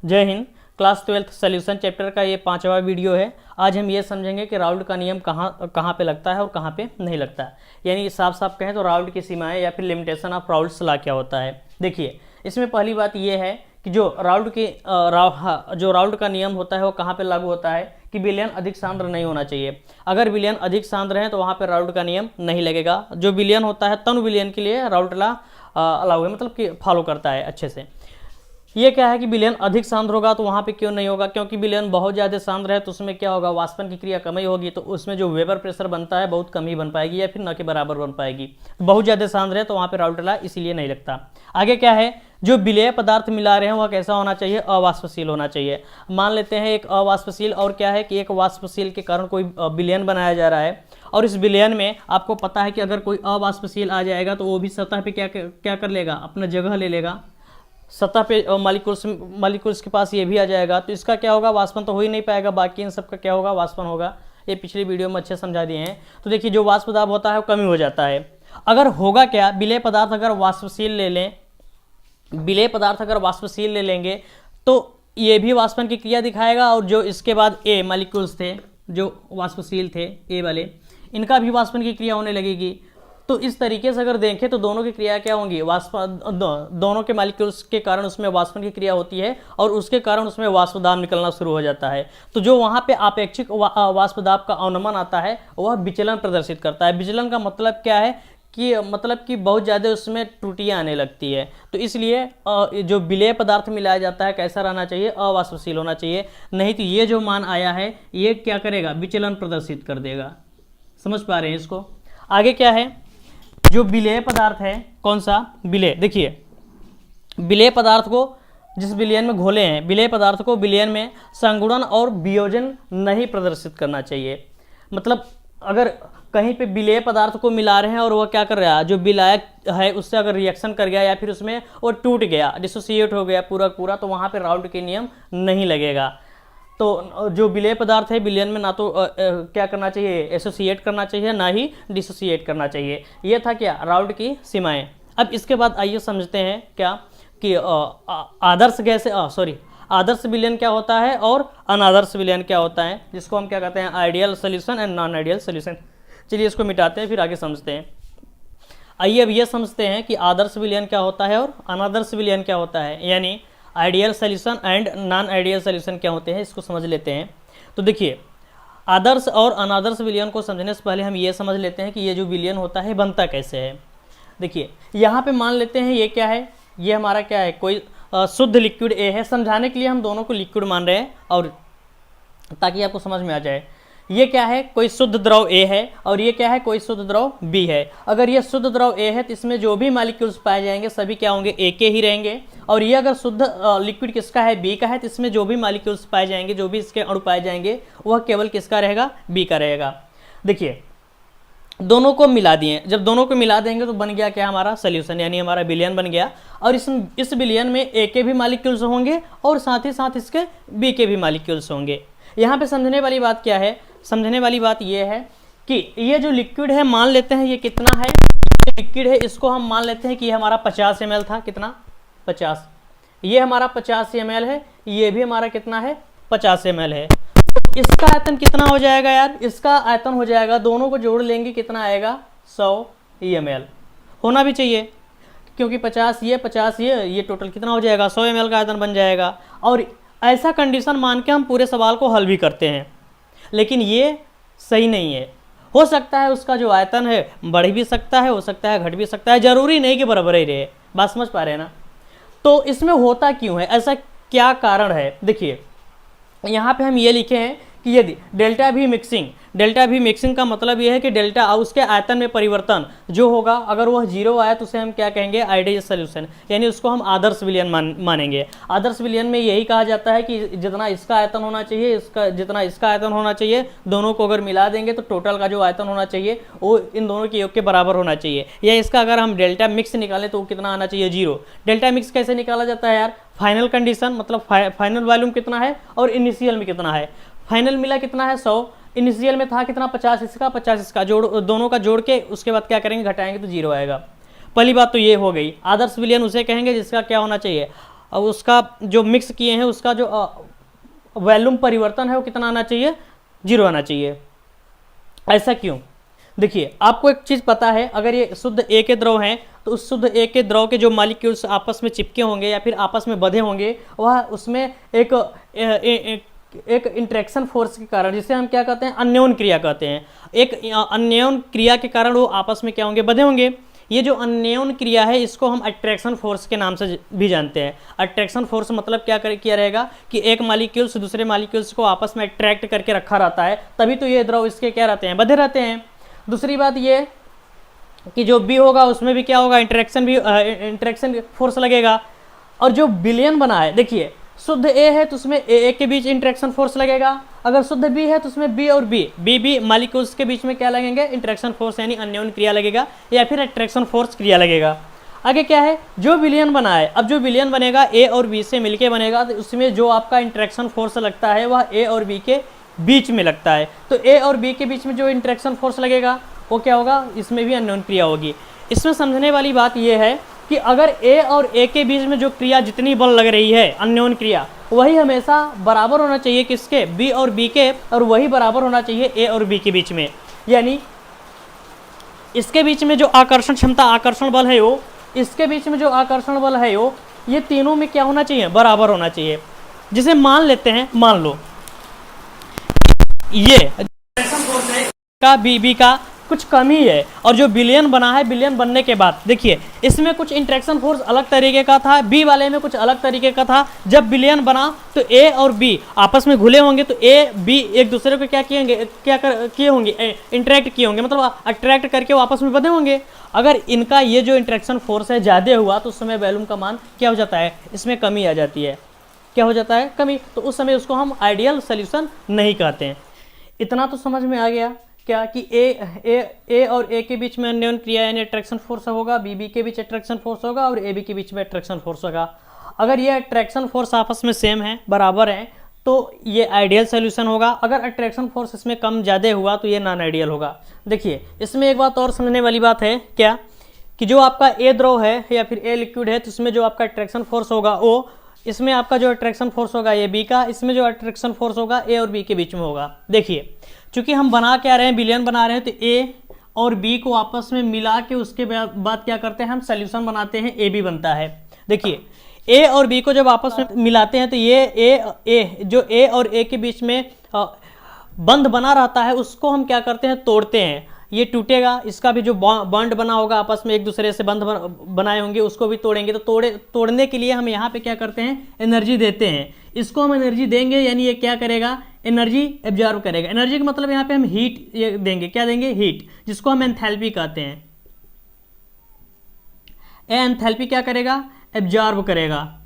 जय Hind. Class 12th solution chapter का ये 5वां वीडियो है। आज हम ये समझेंगे कि राउल्ट का नियम कहाँ पे लगता है और कहाँ पे नहीं लगता है। यानी साफ साफ कहें तो राउल्ट की सीमाएं या फिर लिमिटेशन ऑफ राउल्ट्स लॉ क्या होता है। देखिए, इसमें पहली बात ये है कि जो राउल्ट का नियम होता है वो कहाँ पे लागू होता है कि विलयन अधिक सांद्र नहीं होना चाहिए। अगर विलयन अधिक सांद्र है तो वहाँ पे राउल्ट का नियम नहीं लगेगा। जो विलयन होता है तनु विलयन के लिए राउल्ट लॉ अलाउ है, मतलब कि फॉलो करता है अच्छे से। ये क्या है कि विलयन अधिक सांद्र होगा तो वहाँ पे क्यों नहीं होगा, क्योंकि विलयन बहुत ज़्यादा सांद्र है तो उसमें क्या होगा, वाष्पन की क्रिया कम ही होगी, तो उसमें जो वेपर प्रेशर बनता है बहुत कम ही बन पाएगी या फिर न के बराबर बन पाएगी। तो बहुत ज़्यादा सांद्र है तो वहाँ पे राउल्ट लॉ इसीलिए नहीं लगता। आगे क्या है, जो विलेय पदार्थ मिला रहे हैं वह कैसा होना चाहिए, अवाष्पशील होना चाहिए। मान लेते हैं एक अवाष्पशील, और क्या है कि एक वाष्पशील के कारण कोई विलयन बनाया जा रहा है और इस विलयन में आपको पता है कि अगर कोई अवाष्पशील आ जाएगा तो वो भी सतह पे क्या कर लेगा, अपना जगह ले लेगा। सतह पे मॉलिक्यूल्स के पास ये भी आ जाएगा तो इसका क्या होगा, वाष्पन तो हो ही नहीं पाएगा, बाकी इन सब का क्या होगा, वाष्पन होगा। ये पिछली वीडियो में अच्छे समझा दिए हैं। तो देखिए, जो वाष्प दाब होता है वो कमी हो जाता है। अगर होगा क्या, विलेय पदार्थ अगर वाष्पशील ले लें, विलेय पदार्थ अगर वाष्पशील ले लेंगे तो ये भी वाष्पन की क्रिया दिखाएगा, और जो इसके बाद ए मॉलिक्यूल्स थे जो वाष्पशील थे ए वाले, इनका भी वाष्पन की क्रिया होने लगेगी। तो इस तरीके से अगर देखें तो दोनों की क्रिया क्या होंगी, दोनों के मॉलिक्यूल्स के कारण उसमें वाष्पन की क्रिया होती है और उसके कारण उसमें वाष्प दाब निकलना शुरू हो जाता है। तो जो वहाँ पे आपेक्षिक वाष्प दाब का अवनमन आता है वह विचलन प्रदर्शित करता है। विचलन का मतलब क्या है कि बहुत ज़्यादा उसमें त्रुटियाँ आने लगती है। तो इसलिए जो विलेय पदार्थ मिलाया जाता है कैसा रहना चाहिए, अवाष्पशील होना चाहिए, नहीं तो ये जो मान आया है ये क्या करेगा, विचलन प्रदर्शित कर देगा। समझ पा रहे हैं इसको। आगे क्या है, जो विलेय पदार्थ है, कौन सा विलेय, देखिए विलेय पदार्थ को जिस विलयन में घोले हैं, विलेय पदार्थ को विलयन में संगुणन और वियोजन नहीं प्रदर्शित करना चाहिए। मतलब अगर कहीं पे विलेय पदार्थ को मिला रहे हैं और वह क्या कर रहा है, जो विलायक है उससे अगर रिएक्शन कर गया या फिर उसमें वो टूट गया, डिसोसिएट हो गया पूरा, तो वहाँ पे राउल्ट के नियम नहीं लगेगा। तो जो विलेय पदार्थ है विलयन में ना तो क्या करना चाहिए, एसोसिएट करना चाहिए, ना ही डिसोसिएट करना चाहिए। ये था क्या, राउल्ट की सीमाएं। अब इसके बाद आइए समझते हैं क्या कि आदर्श विलयन क्या होता है और अनादर्श विलयन क्या होता है, जिसको हम क्या कहते हैं, ideal solution and non ideal solution. चलिए इसको मिटाते हैं फिर आगे समझते हैं। आइए अब ये समझते हैं कि आदर्श विलयन क्या होता है और अनादर्श विलयन क्या होता है, यानी ideal solution and non ideal solution क्या होते हैं, इसको समझ लेते हैं। तो देखिए, आदर्श और अनादर्श विलयन को समझने से पहले हम ये समझ लेते हैं कि ये जो विलयन होता है बनता कैसे है। देखिए, यहाँ पे मान लेते हैं ये क्या है, ये हमारा क्या है, कोई शुद्ध लिक्विड ए है। समझाने के लिए हम दोनों को लिक्विड मान रहे हैं और ताकि आपको समझ में आ जाए। ये क्या है, कोई शुद्ध द्रव ए है और ये क्या है, कोई शुद्ध द्रव बी है। अगर ये शुद्ध द्रव ए है तो इसमें जो भी मॉलिक्यूल्स पाए जाएंगे सभी क्या होंगे, ए के ही रहेंगे। और ये अगर शुद्ध लिक्विड किसका है, बी का है, तो इसमें जो भी मॉलिक्यूल्स पाए जाएंगे, जो भी इसके अणु पाए जाएंगे वह केवल किसका रहेगा, बी का रहेगा। देखिए, दोनों को मिला दिए, जब दोनों को मिला देंगे तो बन गया क्या, हमारा सोल्यूशन, यानी हमारा विलयन बन गया। और इस विलयन में ए के भी मॉलिक्यूल्स होंगे और साथ ही साथ इसके बी के भी मॉलिक्यूल्स होंगे। यहाँ पे समझने वाली बात क्या है, समझने वाली बात यह है कि ये जो लिक्विड है, मान लेते हैं ये कितना है, लिक्विड है, इसको हम मान लेते हैं कि ये हमारा 50 ml था, कितना 50, ये हमारा 50 ml है, ये भी हमारा कितना है 50 ml है। तो इसका आयतन कितना हो जाएगा यार, इसका आयतन हो जाएगा, दोनों को जोड़ लेंगे कितना आएगा, 100 ml होना भी चाहिए, क्योंकि 50 ये टोटल कितना हो जाएगा, 100 ml का आयतन बन जाएगा। और ऐसा कंडीशन मान के हम पूरे सवाल को हल भी करते हैं, लेकिन ये सही नहीं है। हो सकता है उसका जो आयतन है बढ़ भी सकता है, हो सकता है घट भी सकता है, जरूरी नहीं कि बराबर ही रहे। बात समझ पा रहे हैं ना। तो इसमें होता क्यों है, ऐसा क्या कारण है। देखिए, यहाँ पे हम ये लिखे हैं कि यदि डेल्टा भी मिक्सिंग का मतलब यह है कि डेल्टा उसके आयतन में परिवर्तन जो होगा, अगर वह 0 आया तो उसे हम क्या कहेंगे, आइडियल सोल्यूशन, यानी उसको हम आदर्श विलयन मानेंगे। आदर्श विलयन में यही कहा जाता है कि जितना इसका आयतन होना चाहिए, जितना इसका आयतन होना चाहिए, दोनों को अगर मिला देंगे तो टोटल का जो आयतन होना चाहिए वो इन दोनों के योग के बराबर होना चाहिए। या इसका अगर हम डेल्टा मिक्स निकालें तो कितना आना चाहिए, 0। डेल्टा मिक्स कैसे निकाला जाता है यार, फाइनल कंडीशन, मतलब फाइनल वॉल्यूम कितना है और इनिशियल में कितना है। फाइनल मिला कितना है 100, इनिशियल में था कितना 50 इसका 50 इसका, दोनों का जोड़ के उसके बाद क्या करेंगे, घटाएंगे तो 0 आएगा। पहली बात तो ये हो गई। आदर्श विलयन उसे कहेंगे जिसका क्या होना चाहिए, और उसका जो मिक्स किए हैं उसका जो वॉल्यूम परिवर्तन है वो कितना आना चाहिए, 0 आना चाहिए। ऐसा क्यों? देखिए आपको एक चीज़ पता है, अगर ये शुद्ध ए के द्रव हैं तो उस शुद्ध ए के द्रव के जो मॉलिक्यूल्स आपस में चिपके होंगे या फिर आपस में बंधे होंगे, वह उसमें एक इंटरेक्शन फोर्स के कारण, जिसे हम क्या कहते हैं, अन्योन क्रिया कहते हैं, एक अन्योन क्रिया के कारण वो आपस में क्या होंगे, बंधे होंगे। ये जो अन्योन क्रिया है इसको हम अट्रैक्शन फोर्स के नाम से भी जानते हैं। अट्रैक्शन फोर्स मतलब किया रहेगा कि एक मॉलिक्यूल्स दूसरे मॉलिक्यूल्स को आपस में अट्रैक्ट करके रखा रहता है, तभी तो ये द्रव इसके क्या रहते हैं, बंधे रहते हैं। दूसरी बात ये कि जो बी होगा उसमें भी क्या होगा, इंटरेक्शन फोर्स लगेगा। और जो विलयन बना है, देखिए शुद्ध ए है तो उसमें ए के बीच इंटरेक्शन फोर्स लगेगा, अगर शुद्ध बी है तो उसमें बी और बी मॉलिक्यूल्स के बीच में क्या लगेंगे, इंटरेक्शन फोर्स यानी अन्योन क्रिया लगेगा या फिर अट्रैक्शन फोर्स क्रिया लगेगा। आगे क्या है, जो विलयन बना है, अब जो विलयन बनेगा ए और बी से मिलके बनेगा, तो उसमें जो आपका इंटरेक्शन फोर्स लगता है वह ए और बी के बीच में लगता है। तो ए और बी के बीच में जो इंटरेक्शन फोर्स लगेगा वो क्या होगा, इसमें भी अन्योन क्रिया होगी। इसमें समझने वाली बात यह है कि अगर ए और ए के बीच में जो क्रिया जितनी बल लग रही है, अन्योन क्रिया, वही हमेशा बराबर होना चाहिए किसके, बी और बी के, और वही बराबर होना चाहिए ए और बी के बीच में। यानी इसके बीच में जो आकर्षण क्षमता, आकर्षण बल है वो, इसके बीच में जो आकर्षण बल है वो, ये तीनों में क्या होना चाहिए, बराबर होना चाहिए। जिसे मान लेते हैं, मान लो ये का बी का कुछ कमी है, और जो विलयन बना है, विलयन बनने के बाद देखिए इसमें कुछ इंटरेक्शन फोर्स अलग तरीके का था, बी वाले में कुछ अलग तरीके का था। जब विलयन बना तो ए और बी आपस में घुले होंगे, तो ए बी एक दूसरे को क्या किए होंगे, इंटरेक्ट किए होंगे, मतलब अट्रैक्ट करके वो आपस में बंधे होंगे। अगर इनका ये जो इंटरेक्शन फोर्स है ज़्यादा हुआ तो उस समय वॉल्यूम का मान क्या हो जाता है, इसमें कमी आ जाती है। क्या हो जाता है, कमी। तो उस समय उसको हम आइडियल सोल्यूशन नहीं कहते हैं। इतना तो समझ में आ गया क्या कि ए और ए के बीच में अन्योन क्रिया यानी अट्रैक्शन फोर्स होगा, बी के बीच अट्रैक्शन फोर्स होगा और ए बी के बीच में अट्रैक्शन फोर्स होगा। अगर ये अट्रैक्शन फोर्स आपस में सेम है, बराबर है, तो ये आइडियल सोल्यूशन होगा। अगर अट्रैक्शन फोर्स इसमें कम ज़्यादा हुआ तो ये नॉन आइडियल होगा। देखिए इसमें एक बात और समझने वाली बात है क्या, कि जो आपका ए द्रव है या फिर ए लिक्विड है, तो इसमें जो आपका अट्रैक्शन फोर्स होगा वो, इसमें आपका जो अट्रैक्शन फोर्स होगा ये बी का, इसमें जो अट्रैक्शन फोर्स होगा ए और बी के बीच में होगा। देखिए चूंकि हम बना क्या रहे हैं, विलयन बना रहे हैं, तो ए और बी को आपस में मिला के उसके बाद क्या करते हैं, हम सोल्यूशन बनाते हैं, ए बी बनता है। देखिए ए और बी को जब आपस में मिलाते हैं तो ये जो ए और ए के बीच में बंध बना रहता है उसको हम क्या करते हैं, तोड़ते हैं। ये टूटेगा, इसका भी जो बॉन्ड बना होगा, आपस में एक दूसरे से बंध बनाए होंगे, उसको भी तोड़ेंगे। तो तोड़ने के लिए हम यहाँ पे क्या करते हैं, एनर्जी देते हैं। इसको हम एनर्जी देंगे यानी ये क्या करेगा, एनर्जी एब्जॉर्ब करेगा। एनर्जी का मतलब यहाँ पे हम हीट ये देंगे, क्या देंगे, हीट, जिसको हम एंथैल्पी कहते हैं। एंथैल्पी क्या करेगा, एब्जॉर्ब करेगा।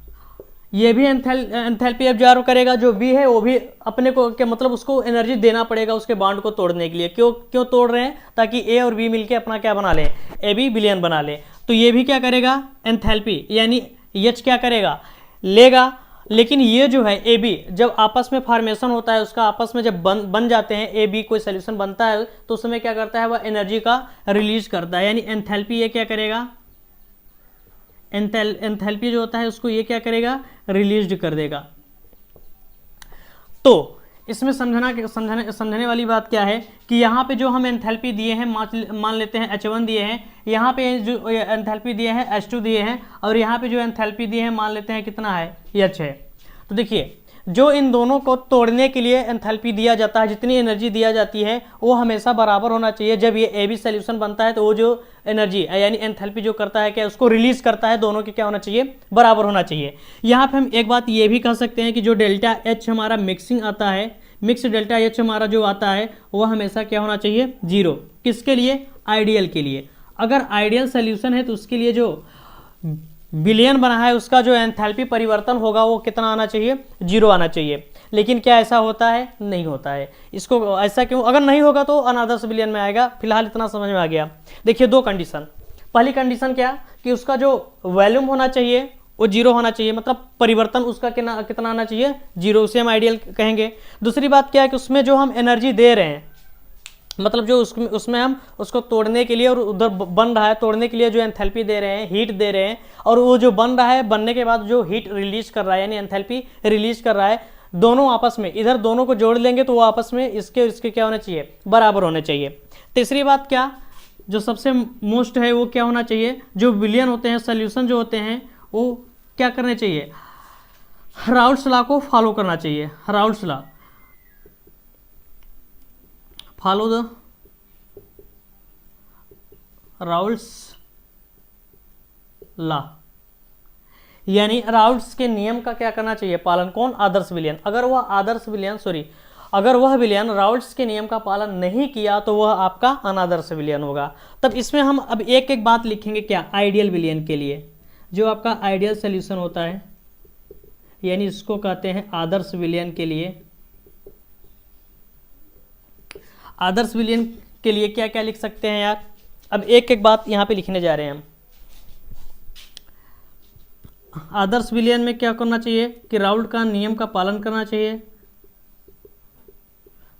ये भी एंथैल्पी एब्जॉर्ब करेगा। जो बी है वो भी अपने को क्या मतलब उसको एनर्जी देना पड़ेगा उसके बॉन्ड को तोड़ने के लिए। क्यों तोड़ रहे हैं, ताकि ए और बी मिलके अपना क्या बना ले, ए बी विलयन बना ले। तो ये भी क्या करेगा, एंथैल्पी यानी एच क्या करेगा, लेगा। लेकिन ये जो है ए बी जब आपस में फॉर्मेशन होता है, उसका आपस में जब बन जाते हैं, ए बी कोई सोल्यूशन बनता है, तो उस समय क्या करता है, वह एनर्जी का रिलीज करता है। यानी एंथैल्पी ये क्या करेगा, एंथैल्पी जो होता है उसको ये क्या करेगा, रिलीज कर देगा। तो इसमें समझने वाली बात क्या है कि यहाँ पे जो हम एंथैल्पी दिए हैं, मान लेते हैं H1 दिए हैं, यहाँ पे जो एंथैल्पी दिए हैं H2 दिए हैं, और यहाँ पे जो एंथैल्पी दिए हैं मान लेते हैं कितना है, H है। तो देखिए जो इन दोनों को तोड़ने के लिए एंथैल्पी दिया जाता है, जितनी एनर्जी दिया जाती है वो हमेशा बराबर होना चाहिए। जब ये ए बी सोल्यूशन बनता है तो वो जो एनर्जी यानी एंथैल्पी जो करता है क्या, उसको रिलीज करता है, दोनों के क्या होना चाहिए, बराबर होना चाहिए। यहाँ पे हम एक बात ये भी कह सकते हैं कि जो डेल्टा एच हमारा मिक्सिंग आता है, मिक्स डेल्टा एच हमारा जो आता है वो हमेशा क्या होना चाहिए, 0। किसके लिए, आइडियल के लिए। अगर आइडियल सोल्यूशन है तो उसके लिए जो विलयन बना है उसका जो एंथैल्पी परिवर्तन होगा वो कितना आना चाहिए, 0 आना चाहिए। लेकिन क्या ऐसा होता है, नहीं होता है। इसको ऐसा क्यों, अगर नहीं होगा तो अनादर्श विलयन में आएगा। फिलहाल इतना समझ में आ गया। देखिए दो कंडीशन, पहली कंडीशन क्या कि उसका जो वॉल्यूम होना चाहिए वो 0 होना चाहिए, मतलब परिवर्तन उसका कितना आना चाहिए, 0, उसे हम आइडियल कहेंगे। दूसरी बात क्या है कि उसमें जो हम एनर्जी दे रहे हैं, मतलब जो उसमें हम उसको तोड़ने के लिए और उधर बन रहा है, तोड़ने के लिए जो एंथैल्पी दे रहे हैं, हीट दे रहे हैं, और वो जो बन रहा है, बनने के बाद जो हीट रिलीज कर रहा है यानी एंथैल्पी रिलीज कर रहा है, दोनों आपस में, इधर दोनों को जोड़ लेंगे तो वो आपस में इसके क्या होना चाहिए, बराबर होने चाहिए। तीसरी बात क्या, जो सबसे मोस्ट है वो क्या होना चाहिए, जो विलियन होते हैं, सोल्यूशन जो होते हैं, वो क्या करने चाहिए, राउल्ट्स लॉ को फॉलो करना चाहिए। Raoult's law, follow the Raoult's law, यानी राउल्ट्स के नियम का क्या करना चाहिए, पालन। कौन, आदर्श विलियन। अगर वह विलियन राउल्ट्स के नियम का पालन नहीं किया तो वह आपका अनादर्श विलियन होगा। तब इसमें हम अब एक एक बात लिखेंगे, क्या, आइडियल विलियन के लिए, जो आपका आइडियल सोल्यूशन होता है, यानी इसको कहते हैं आदर्श विलियन के लिए। आदर्श विलियन के लिए क्या क्या लिख सकते हैं यार, अब एक एक बात यहाँ पे लिखने जा रहे हैं हम। आदर्श विलियन में क्या करना चाहिए कि राउल्ट का नियम का पालन करना चाहिए,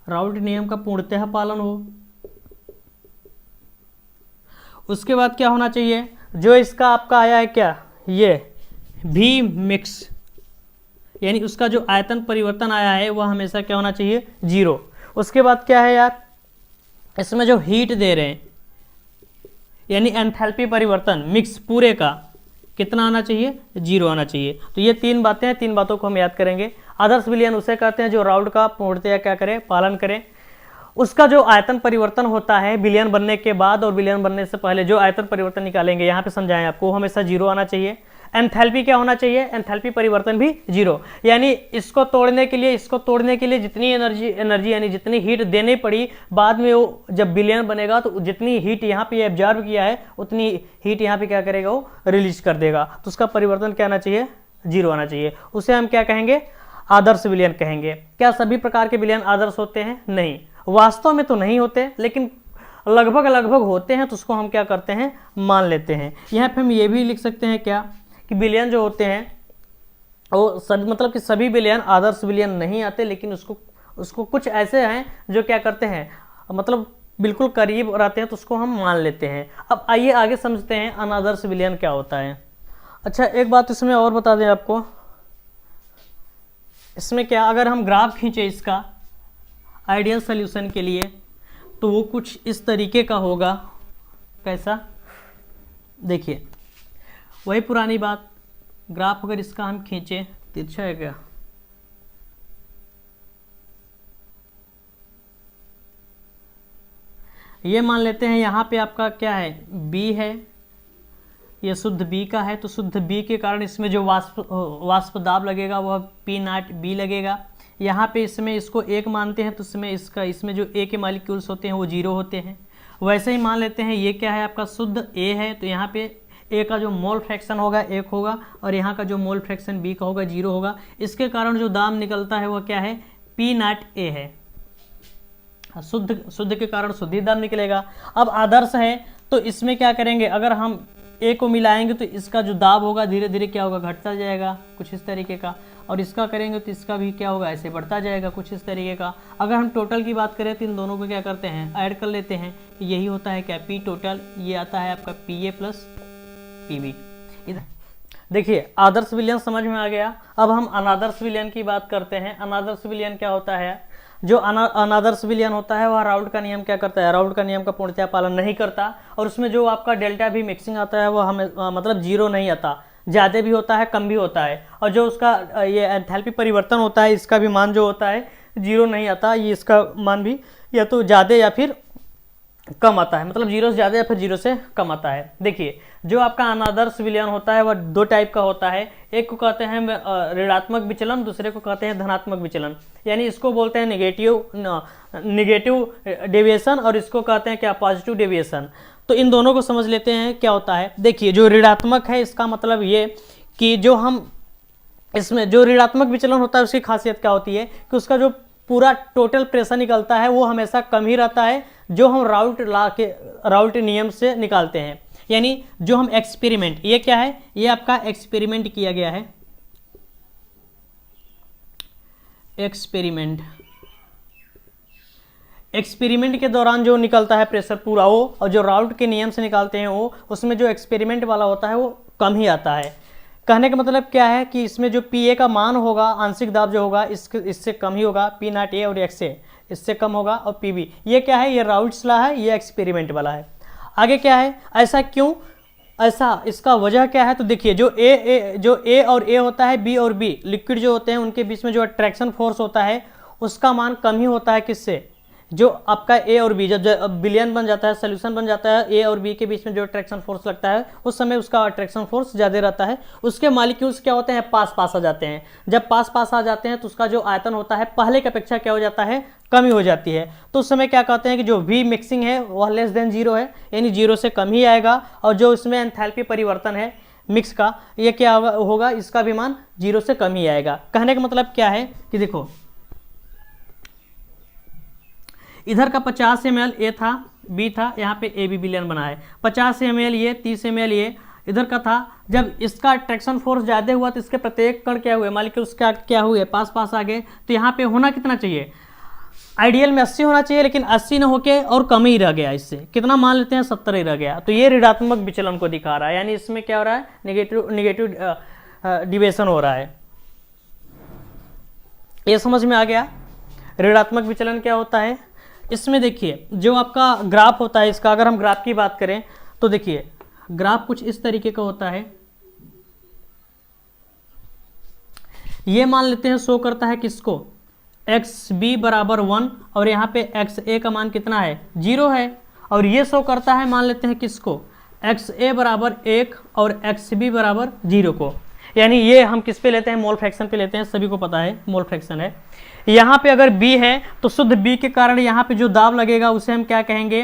राउल्ट नियम का पूर्णतः पालन हो। उसके बाद क्या होना चाहिए, जो इसका आपका आया है क्या, ये भी मिक्स, यानी उसका जो आयतन परिवर्तन आया है वह हमेशा क्या होना चाहिए, 0। उसके बाद क्या है यार, इसमें जो हीट दे रहे हैं यानी एंथैल्पी परिवर्तन मिक्स पूरे का कितना आना चाहिए, 0 आना चाहिए। तो ये 3 बातें हैं, 3 बातों को हम याद करेंगे। आदर्श विलियन उसे कहते हैं जो राउल्ट का पूर्णतया क्या करे, पालन करें। उसका जो आयतन परिवर्तन होता है विलियन बनने के बाद और विलियन बनने से पहले, जो आयतन परिवर्तन निकालेंगे, यहाँ पे समझाएं आपको, हमेशा 0 आना चाहिए। एंथैल्पी क्या होना चाहिए, एंथैल्पी परिवर्तन भी 0, यानी इसको तोड़ने के लिए जितनी एनर्जी यानी जितनी हीट देनी पड़ी, बाद में वो जब विलियन बनेगा तो जितनी हीट यहाँ पे एब्जॉर्ब किया है उतनी हीट यहाँ पे क्या करेगा, वो रिलीज कर देगा। तो उसका परिवर्तन क्या आना चाहिए, 0 आना चाहिए। उसे हम क्या कहेंगे, आदर्श विलियन कहेंगे। क्या सभी प्रकार के विलियन आदर्श होते हैं, नहीं, वास्तव में तो नहीं होते, लेकिन लगभग होते हैं, तो उसको हम क्या करते हैं, मान लेते हैं। यहाँ पे हम ये भी लिख सकते हैं क्या, कि विलियन जो होते हैं वो मतलब कि सभी विलियन आदर्श विलियन नहीं आते, लेकिन उसको कुछ ऐसे हैं जो क्या करते हैं, मतलब बिल्कुल करीब रहते हैं, तो उसको हम मान लेते हैं। अब आइए आगे समझते हैं अनादर्श विलियन क्या होता है। अच्छा, एक बात इसमें और बता दें आपको, इसमें क्या, अगर हम ग्राफ खींचे इसका आइडियल सोल्यूशन के लिए, तो वो कुछ इस तरीके का होगा। कैसा, देखिए वही पुरानी बात, ग्राफ अगर इसका हम खींचे, तिरछा है क्या, ये मान लेते हैं यहाँ पे आपका क्या है, B है, ये शुद्ध B का है, तो शुद्ध B के कारण इसमें जो वाष्प दाब लगेगा वह P0B लगेगा। यहाँ पे इसमें इसको 1 मानते हैं, तो इसमें जो A के मॉलिक्यूल्स होते हैं वो 0 होते हैं। वैसे ही मान लेते हैं ये क्या है, आपका शुद्ध A है, तो यहाँ पे A का जो मोल फ्रैक्शन होगा 1 होगा, और यहाँ का जो मोल फ्रैक्शन B का होगा 0 होगा। इसके कारण जो दाब निकलता है वह क्या है, P0A है। शुद्ध के कारण शुद्ध दाब निकलेगा। अब आदर्श है तो इसमें क्या करेंगे, अगर हम A को मिलाएंगे तो इसका जो दाब होगा धीरे धीरे क्या होगा, घटता जाएगा कुछ इस तरीके का, और इसका करेंगे तो इसका भी क्या होगा, ऐसे बढ़ता जाएगा कुछ इस तरीके का। अगर हम टोटल की बात करें तो इन दोनों को क्या करते हैं, ऐड कर लेते हैं, यही होता है क्या, P टोटल, ये आता है आपका PA प्लस PB। देखिए आदर्श विलियन समझ में आ गया। अब हम अनादर्श विलियन की बात करते हैं। अनादर्श विलियन क्या होता है, जो अनादर्श विलियन होता है वह राउल्ट का नियम क्या करता है, राउल्ट का नियम का पूर्णतया पालन नहीं करता, और उसमें जो आपका डेल्टा भी मिक्सिंग आता है वह हमें मतलब 0 नहीं आता, ज़्यादा भी होता है कम भी होता है। और जो उसका ये एंथैल्पी परिवर्तन होता है इसका भी मान जो होता है 0 नहीं आता, ये इसका मान भी या तो ज़्यादा या फिर कम आता है, मतलब 0 से ज़्यादा या फिर 0 से कम आता है। देखिए जो आपका अनादर्श विलियन होता है वह 2 टाइप का होता है, एक को कहते हैं ऋणात्मक विचलन, दूसरे को कहते हैं धनात्मक विचलन, यानी इसको बोलते हैं निगेटिव डेविएशन और इसको कहते हैं क्या, पॉजिटिव डेविएशन। तो इन दोनों को समझ लेते हैं क्या होता है। देखिए जो ऋणात्मक है इसका मतलब ये कि जो हम इसमें जो ऋणात्मक विचलन होता है उसकी खासियत क्या होती है कि उसका जो पूरा टोटल प्रेशर निकलता है वो हमेशा कम ही रहता है, जो हम राउल्ट नियम से निकालते हैं। यानी जो हम एक्सपेरिमेंट, ये क्या है, ये आपका एक्सपेरिमेंट किया गया है, एक्सपेरिमेंट, एक्सपेरिमेंट के दौरान जो निकलता है प्रेशर पूरा वो, और जो राउट के नियम से निकालते हैं वो, उसमें जो एक्सपेरिमेंट वाला होता है वो कम ही आता है। कहने का मतलब क्या है कि इसमें जो पी ए का मान होगा, आंशिक दाब जो होगा इससे कम ही होगा, पी नॉट ए और एक्स ए इससे कम होगा, और पी बी ये क्या है, ये राउट्स ला है, ये एक्सपेरिमेंट वाला है। आगे क्या है, ऐसा क्यों, ऐसा इसका वजह क्या है, तो देखिए जो ए और ए होता है, बी और बी लिक्विड जो होते हैं उनके बीच में जो अट्रैक्शन फोर्स होता है उसका मान कम ही होता है। किससे, जो आपका ए और बी जब विलयन बन जाता है, सोल्यूशन बन जाता है, ए और बी के बीच में जो अट्रैक्शन फोर्स लगता है उस समय उसका अट्रैक्शन फोर्स ज़्यादा रहता है। उसके मॉलिक्यूल्स क्या होते हैं, पास पास आ जाते हैं। जब पास पास आ जाते हैं तो उसका जो आयतन होता है पहले की अपेक्षा क्या हो जाता है, कमी हो जाती है। तो उस समय क्या कहते हैं कि जो वी मिक्सिंग है वह लेस देन जीरो है, यानी जीरो से कम ही आएगा। और जो इसमें एंथैल्पी परिवर्तन है मिक्स का, ये क्या होगा, इसका भी मान जीरो से कम ही आएगा। कहने का मतलब क्या है कि देखो इधर का 50 ml ए था, बी था, यहाँ पे ए बी विलयन बना है, 50 ml ये, 30 ml ये इधर का था। जब इसका अट्रैक्शन फोर्स ज़्यादा हुआ तो इसके प्रत्येक कण क्या हुए, मॉलिक्यूल्स क्या क्या हुए, पास पास आ गए। तो यहाँ पे होना कितना चाहिए, आइडियल में 80 होना चाहिए, लेकिन 80 न होके और कम ही रह गया। इससे कितना मान लेते हैं, 70 ही रह गया। तो ये ऋणात्मक विचलन को दिखा रहा है, यानी इसमें क्या हो रहा है, निगेटिव डिविएशन हो रहा है। ये समझ में आ गया ऋणात्मक विचलन क्या होता है। इसमें देखिए जो आपका ग्राफ होता है इसका, अगर हम ग्राफ की बात करें तो देखिए ग्राफ कुछ इस तरीके का होता है। ये मान लेते हैं शो करता है किसको, एक्स बी बराबर 1, और यहाँ पे एक्स ए का मान कितना है, 0 है। और ये शो करता है मान लेते हैं किसको, एक्स ए बराबर 1 और एक्स बी बराबर 0 को। यानी ये हम किस पे लेते हैं, मोल फ्रैक्शन पे लेते हैं, सभी को पता है मोल फ्रैक्शन है। यहाँ पे अगर B है तो शुद्ध B के कारण यहाँ पे जो दाब लगेगा उसे हम क्या कहेंगे,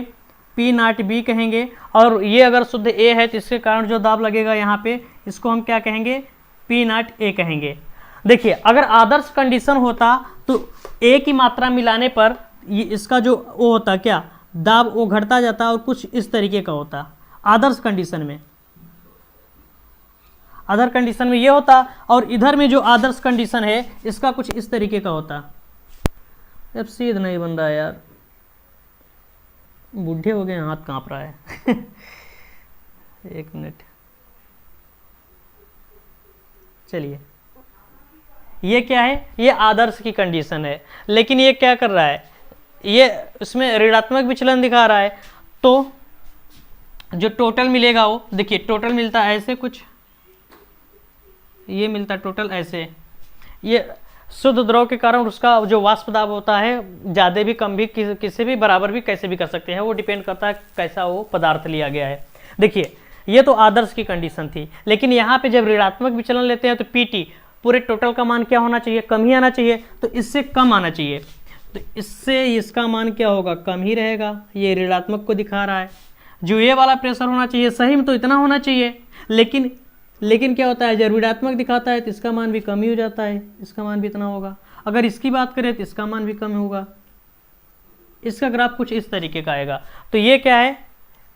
P नॉट B कहेंगे। और ये अगर शुद्ध A है तो इसके कारण जो दाब लगेगा यहाँ पे इसको हम क्या कहेंगे, P नॉट A कहेंगे। देखिए अगर आदर्श कंडीशन होता तो A की मात्रा मिलाने पर ये इसका जो वो होता क्या, दाब वो घटता जाता और कुछ इस तरीके का होता आदर्श कंडीशन में। अदर कंडीशन में ये होता, और इधर में जो आदर्श कंडीशन है इसका कुछ इस तरीके का होता। अब सीध नहीं बन रहा है यार, बूढ़े हो गए, हाथ कांप रहा है। एक मिनट, चलिए ये क्या है, ये आदर्श की कंडीशन है, लेकिन ये क्या कर रहा है, ये इसमें ऋणात्मक विचलन दिखा रहा है। तो जो टोटल मिलेगा वो देखिए, टोटल मिलता है ऐसे कुछ, ये मिलता टोटल ऐसे। ये शुद्ध द्रव के कारण उसका जो वाष्प दाब होता है ज़्यादा भी कम भी किसी भी बराबर भी कैसे भी कर सकते हैं, वो डिपेंड करता है कैसा वो पदार्थ लिया गया है। देखिए ये तो आदर्श की कंडीशन थी, लेकिन यहाँ पे जब ऋणात्मक विचलन लेते हैं तो पीटी पूरे टोटल का मान क्या होना चाहिए, कम ही आना चाहिए। तो इससे कम आना चाहिए, तो इससे इसका मान क्या होगा, कम ही रहेगा। ये ऋणात्मक को दिखा रहा है। जो ये वाला प्रेशर होना चाहिए सही में तो इतना होना चाहिए, लेकिन क्या होता है जब ऋणात्मक दिखाता है तो इसका मान भी कम ही हो जाता है, इसका मान भी इतना होगा। अगर इसकी बात करें तो इसका मान भी कम होगा। इसका ग्राफ कुछ इस तरीके का आएगा। तो ये क्या है,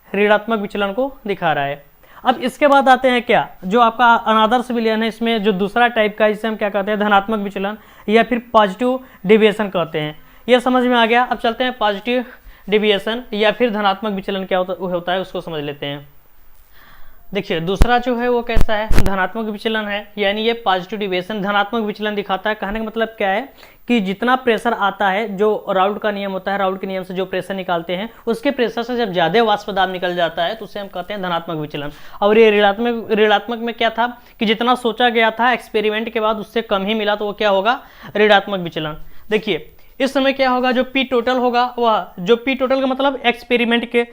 ऋणात्मक विचलन को दिखा रहा है। अब इसके बाद आते हैं क्या, जो आपका अनादर्श विलयन है, इसमें जो दूसरा टाइप का, इसे हम क्या कहते हैं, धनात्मक विचलन या फिर पॉजिटिव डिविएशन कहते हैं। ये समझ में आ गया। अब चलते हैं पॉजिटिव डिविएशन या फिर धनात्मक विचलन क्या होता है उसको समझ लेते हैं। देखिए दूसरा जो है वो कैसा है, धनात्मक विचलन है, यानी ये पॉजिटिव डिविएशन धनात्मक विचलन दिखाता है। कहने का मतलब क्या है कि जितना प्रेशर आता है, जो राउट का नियम होता है, राउट के नियम से जो प्रेशर निकालते हैं उसके प्रेशर से जब ज्यादा वाष्प दाब निकल जाता है तो उसे हम कहते हैं धनात्मक विचलन। और ये ऋणात्मक में क्या था कि जितना सोचा गया था एक्सपेरिमेंट के बाद उससे कम ही मिला, तो वो क्या होगा, ऋणात्मक विचलन। देखिए इस समय क्या होगा, जो पी टोटल होगा वह, जो पी टोटल का मतलब एक्सपेरिमेंट के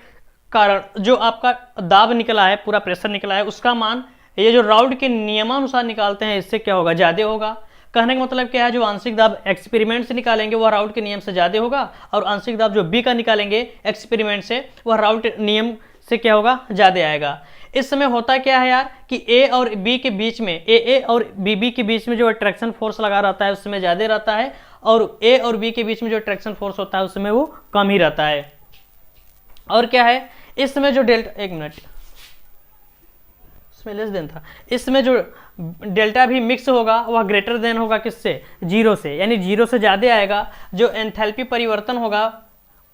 कारण जो आपका दाब निकला है, पूरा प्रेशर निकला है, उसका मान ये जो राउट के नियमानुसार निकालते हैं इससे क्या होगा, ज्यादा होगा। कहने का मतलब क्या है, जो आंशिक दाब एक्सपेरिमेंट से निकालेंगे वह राउट के नियम से ज्यादा होगा, और आंशिक दाब जो बी का निकालेंगे एक्सपेरिमेंट से वह राउट नियम से क्या होगा, ज्यादा आएगा। इस समय होता क्या है यार कि ए और बी के बीच में, ए और बी के बीच में जो अट्रैक्शन फोर्स लगा रहता है उसमें ज्यादा रहता है, और ए और बी के बीच में जो अट्रैक्शन फोर्स होता है उसमें वो कम ही रहता है। और क्या है, इसमें जो डेल्टा, एक मिनट, इसमें लेस देन था, इसमें जो डेल्टा भी मिक्स होगा वह ग्रेटर देन होगा किससे, जीरो से, यानी जीरो से ज्यादा आएगा। जो एंथैल्पी परिवर्तन होगा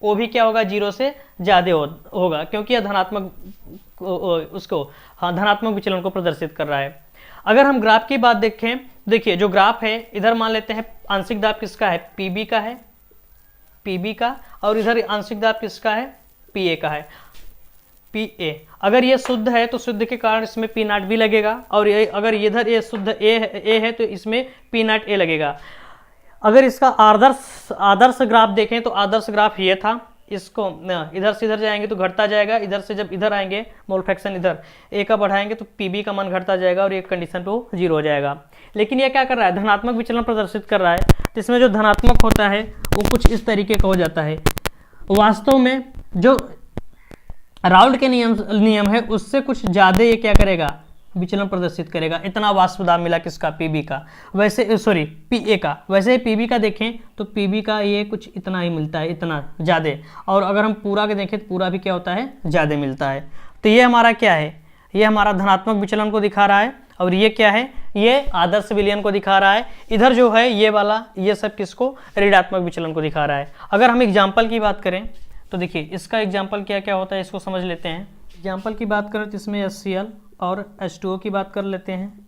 वो भी क्या होगा, 0 से ज़्यादा होगा, क्योंकि यह धनात्मक उसको धनात्मक विचलन को प्रदर्शित कर रहा है। अगर हम ग्राफ की बात देखें, देखिए जो ग्राफ है इधर मान लेते हैं आंशिक दाब किसका है, पीबी का है, पीबी का, और इधर आंशिक दाब किसका है, पीए का है, पीए। अगर ये शुद्ध है तो शुद्ध के कारण इसमें पी नॉट भी लगेगा, और ये अगर इधर ये शुद्ध ए है तो इसमें पी नॉट ए लगेगा। अगर इसका आदर्श ग्राफ देखें तो आदर्श ग्राफ ये था, इसको इधर से इधर जाएंगे तो घटता जाएगा, इधर से जब इधर आएंगे मोल फ्रैक्शन इधर ए का बढ़ाएंगे तो पीबी का मान घटता जाएगा और ये कंडीशन पे 0 हो जाएगा। लेकिन ये क्या कर रहा है, धनात्मक विचलन प्रदर्शित कर रहा है, तो इसमें जो धनात्मक होता है वो कुछ इस तरीके का हो जाता है। वास्तव में जो राउल्ट के नियम है उससे कुछ ज़्यादा ये क्या करेगा, विचलन प्रदर्शित करेगा। इतना वाष्प दाब मिला किसका, पीबी का, वैसे सॉरी पीए का। वैसे पीबी का देखें तो पीबी का ये कुछ इतना ही मिलता है, इतना ज़्यादा, और अगर हम पूरा के देखें तो पूरा भी क्या होता है, ज़्यादा मिलता है। तो ये हमारा क्या है, ये हमारा धनात्मक विचलन को दिखा रहा है, और ये क्या है, ये आदर्श विलयन को दिखा रहा है। इधर जो है ये वाला, ये सब किसको, ऋणात्मक विचलन को दिखा रहा है। अगर हम एग्जाम्पल की बात करें तो देखिए इसका एग्जाम्पल क्या क्या होता है, इसको समझ लेते हैं। एग्जाम्पल की बात करें तो इसमें HCl और H2O की बात कर लेते हैं,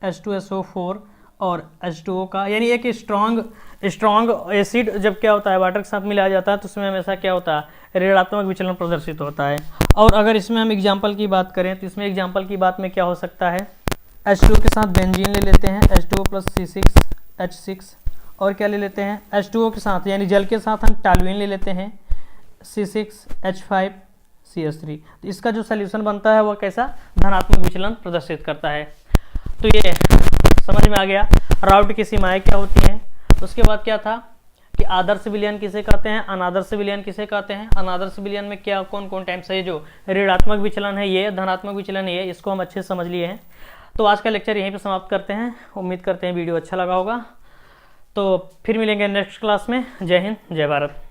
H2SO4 और H2O का, यानी एक स्ट्रॉन्ग एसिड जब क्या होता है वाटर के साथ मिलाया जाता है तो उसमें हमेशा क्या होता है, ऋणात्मक विचलन प्रदर्शित होता है। और अगर इसमें हम एग्जाम्पल की बात करें तो इसमें एग्जाम्पल की बात में क्या हो सकता है, H2O के साथ बेंजीन ले लेते हैं, H2O + C6H6, और क्या ले लेते हैं, H2O के साथ यानी जल के साथ हम टॉल्यूइन ले लेते हैं, C6H5CH3। तो इसका जो सल्यूशन बनता है वो कैसा, धनात्मक विचलन प्रदर्शित करता है। तो ये समझ में आ गया राउल्ट की सीमाएं क्या होती हैं। उसके बाद क्या था कि आदर्श विलयन किसे कहते हैं, अनादर्श विलयन किसे कहते हैं। अनादर्श विलयन में क्या कौन कौन टाइप से, जो ऋणात्मक विचलन है ये, धनात्मक विचलन है ये, इसको हम अच्छे से समझ लिए हैं। तो आज का लेक्चर यहीं पे समाप्त करते हैं। उम्मीद करते हैं वीडियो अच्छा लगा होगा। तो फिर मिलेंगे नेक्स्ट क्लास में। जय हिंद, जय भारत।